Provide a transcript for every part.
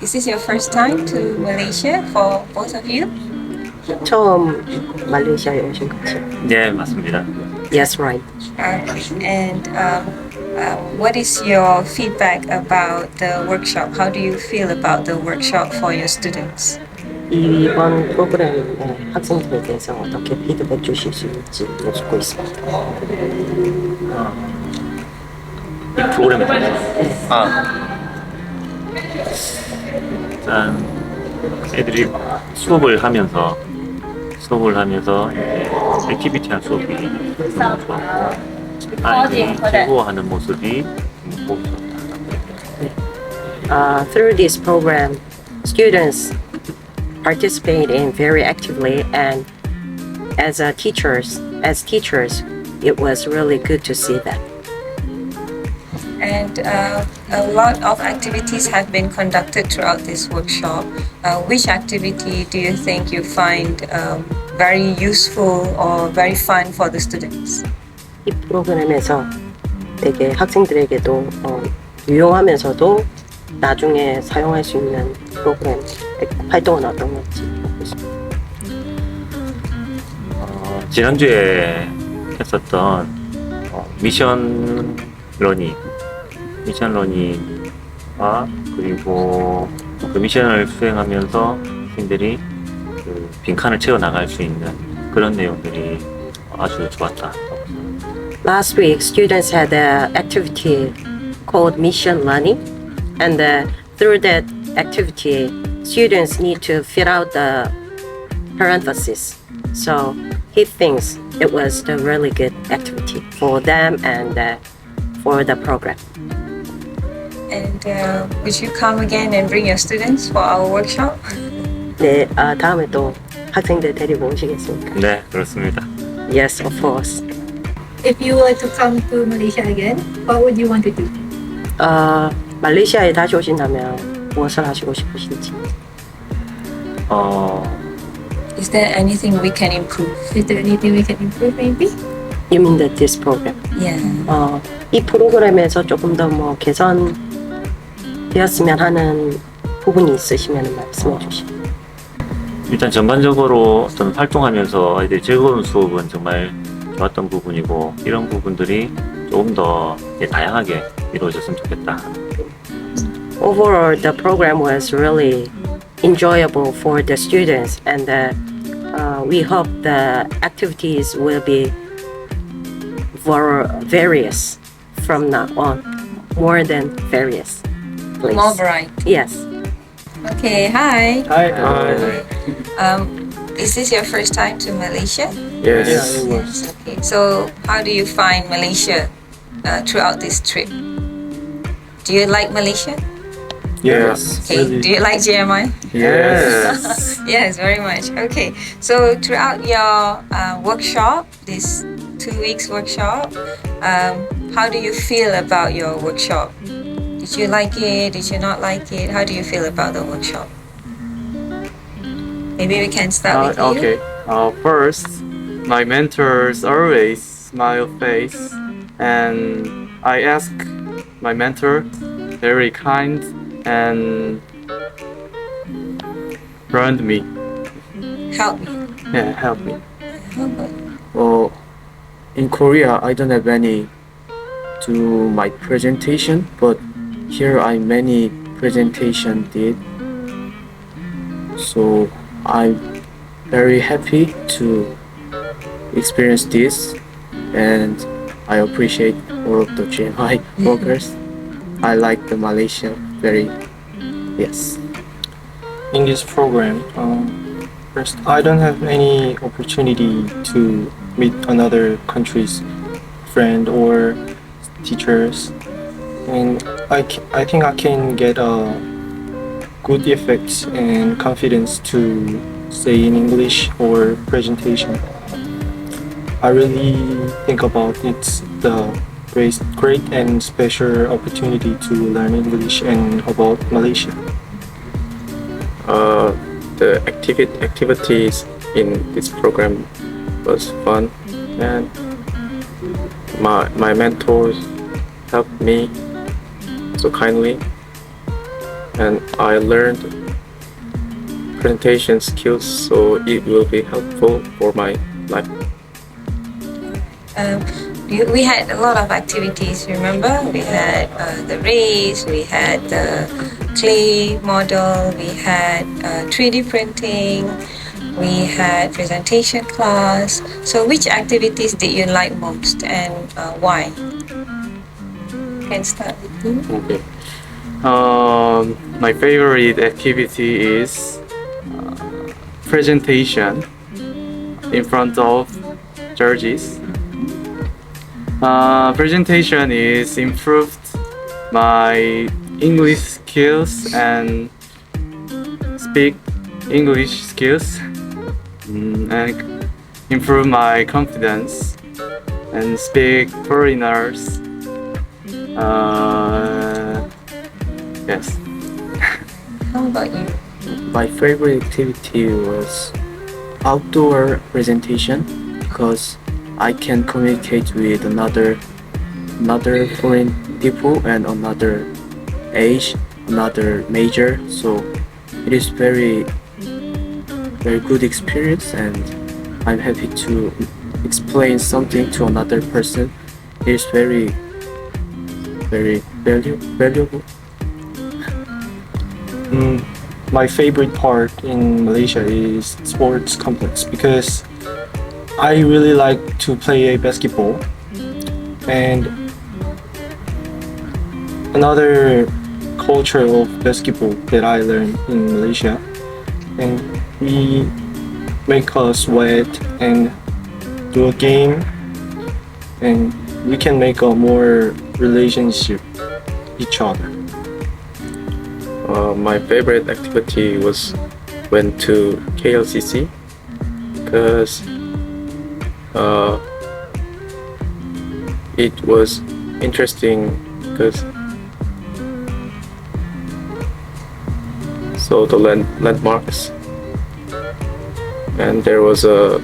is this your first time to Malaysia for both of you? 처음 말레이시아에 오신 거죠? 네, 맞습니다. Yes, right. Okay. And what is your feedback about the workshop? How do you feel about the workshop for your students? 이번 프로그램의 학생들에 대해서 어떻게 피드백 주실 수 있는지 묻고 있습니다. 이 프로그램에 일단 애들이 수업을 하면서 액티비티한 수업이 너무 좋았고 아이들이 즐거워하는 모습이 보기 좋다. Through this program, students participate in very actively, and as teachers, it was really good to see that. And a lot of activities have been conducted throughout this workshop. Which activity do you think you find very useful or very fun for the students? 이 프로그램에서 되게 학생들에게도 유용하면서도 나중에 사용할 수 있는 프로그램 활동은 어떤 건지 보고 있습니다. 지난주에 했었던 미션 러닝과 그리고 그 미션을 수행하면서 학생들이 그 빈칸을 채워 나갈 수 있는 그런 내용들이 아주 좋았다. Last week, students had an activity called mission learning, and through that activity, students need to fill out the parentheses. So he thinks it was a really good activity for them and for the program. And would you come again and bring your students for our workshop? 네, 다음에 또 학생들 데리고 오시겠습니까? 네, 그렇습니다. Yes, of course. If you were to come to Malaysia again, what would you want to do? 말레이시아에 다시 오신다면 무엇을 하시고 싶으신지? Is there anything we can improve? Is there anything we can improve maybe? You mean that this program? Yeah. 이 프로그램에서 조금 더 뭐 개선되었으면 하는 부분이 있으시면 말씀해 주시죠. 일단 전반적으로 어떤 활동하면서 아이들이 즐거운 수업은 정말 좋았던 부분이고 이런 부분들이 조금 더 다양하게 이루어졌으면 좋겠다. Overall, the program was really enjoyable for the students, and we hope the activities will be various from now on, more than various. Please. More variety. Yes. Okay, hi. Hi. Is this your first time to Malaysia? Yes. Yes. Okay. So, how do you find Malaysia throughout this trip? Do you like Malaysia? Yes. Okay. Do you like GMI? Yes. Yes, very much. Okay. So, throughout your workshop, this 2 weeks workshop, how do you feel about your workshop? Did you like it? Did you not like it? How do you feel about the workshop? Maybe we can start with you. Okay. First, my mentors always smile face, and I ask my mentor, very kind and friend me. Help me. Yeah, help me. How about Well, in Korea, I don't have any to my presentation, but here I many presentation did. So I'm very happy to experience this, and I appreciate all of the GMI workers. I like the Malaysia very, yes. In this program, first, I don't have any opportunity to meet another country's friend or teachers, and I think I can get a good effect and confidence to say in English or presentation. I really think about it's the great and special opportunity to learn English and about Malaysia. The activities in this program was fun, and my mentors helped me so kindly. and I learned presentation skills, so it will be helpful for my life. We had a lot of activities, remember? We had the race, we had the clay model, we had 3D printing, we had presentation class. So which activities did you like most and why? Can start with you. Okay. My favorite activity is presentation in front of judges. Presentation is improved my English skills and speak English skills, and improve my confidence and speak foreigners. Yes. How about you? My favorite activity was outdoor presentation because I can communicate with another foreign people and another age, another major. So it is very good experience, and I'm happy to explain something to another person. It is very valuable. My favorite part in Malaysia is sports complex because I really like to play basketball, and another culture of basketball that I learned in Malaysia, and we make us sweat and do a game, and we can make a more relationship each other. My favorite activity was went to KLCC because it was interesting because so the landmarks, and there was a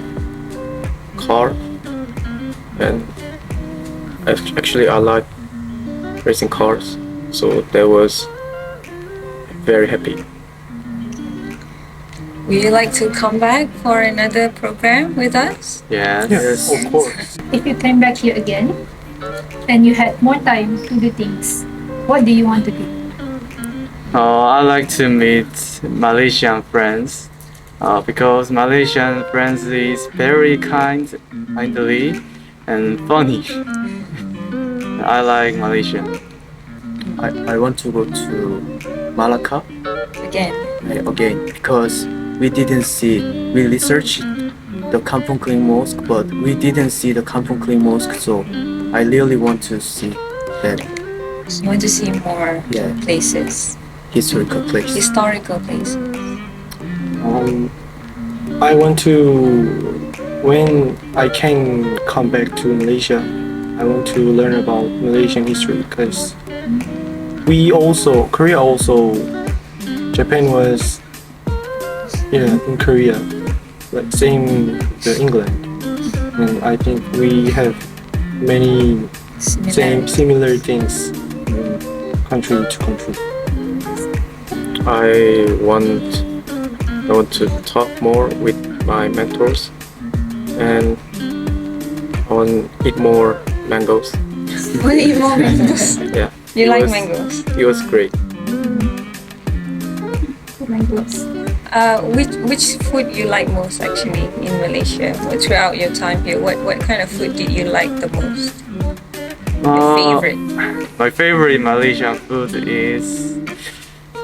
car, and actually I like racing cars, so that was very happy. Would you like to come back for another program with us? Yes. Of course. If you came back here again and you had more time to do things, what do you want to do? I like to meet Malaysian friends because Malaysian friends is very kindly, and funny. I like Malaysia. I want to go to Malacca Again. again because we researched the Kampung Kling Mosque, but we didn't see the Kampung Kling Mosque, so I really want to see that So you want to see more Yeah. places, historical place. historical places. I want to, when I can come back to Malaysia, I want to learn about Malaysian history because Korea also, Japan was, in Korea, like same to England, and I think we have many similar things country to country. I want to talk more with my mentors, and I want to eat more mangoes. Want to eat more mangoes? Yeah. You It like was- mangoes? It was great. Mangoes. Which food you like most actually in Malaysia? Throughout your time here, what kind of food did you like the most? Your favorite? My favorite Malaysian food is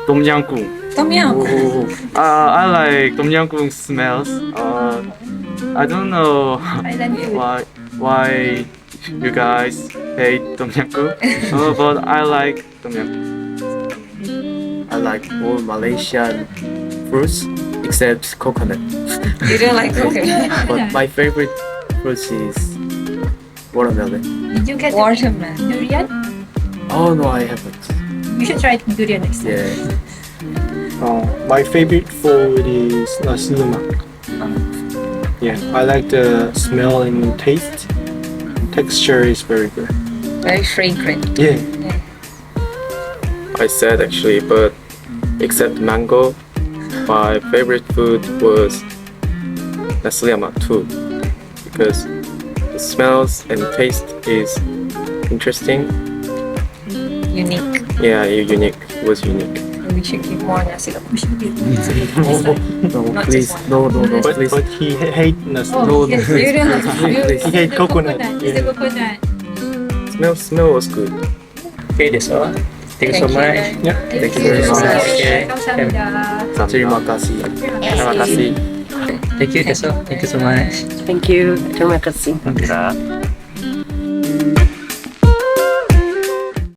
Tom Yam Goong. Tom yum. I like Tom Yam Goong smells. I don't know Thailand food. why you guys hate Tom Yam Goong, but I like Tom Yam Goong. I like all Malaysian fruits except coconut. You don't like coconut? But my favorite fruit is watermelon. Did you get Watermelon. durian? Oh no, I haven't. You should try durian next time. Yeah. My favorite food is nasi lemak. Yeah, I like the smell and taste. Texture is very good. Very fragrant. Yeah. I said actually, but except mango, my favorite food was nasi lemak too, because the smells and taste is interesting. Unique. Yeah, unique. It was unique. We should give more nasi lemak. We should give No, Not please, just no, But please. he hate nuts. Oh, yes, You don't have Please. He hate coconut. It's the coconut. Smell was good. Okay, that's all. Thank you so much. Yeah. Thank you very much. Okay. Kamsahamnida. Terima kasih. Terima kasih. Thank you, that's all. Thank you so much. Thank you. Terima kasih. 감사합니다.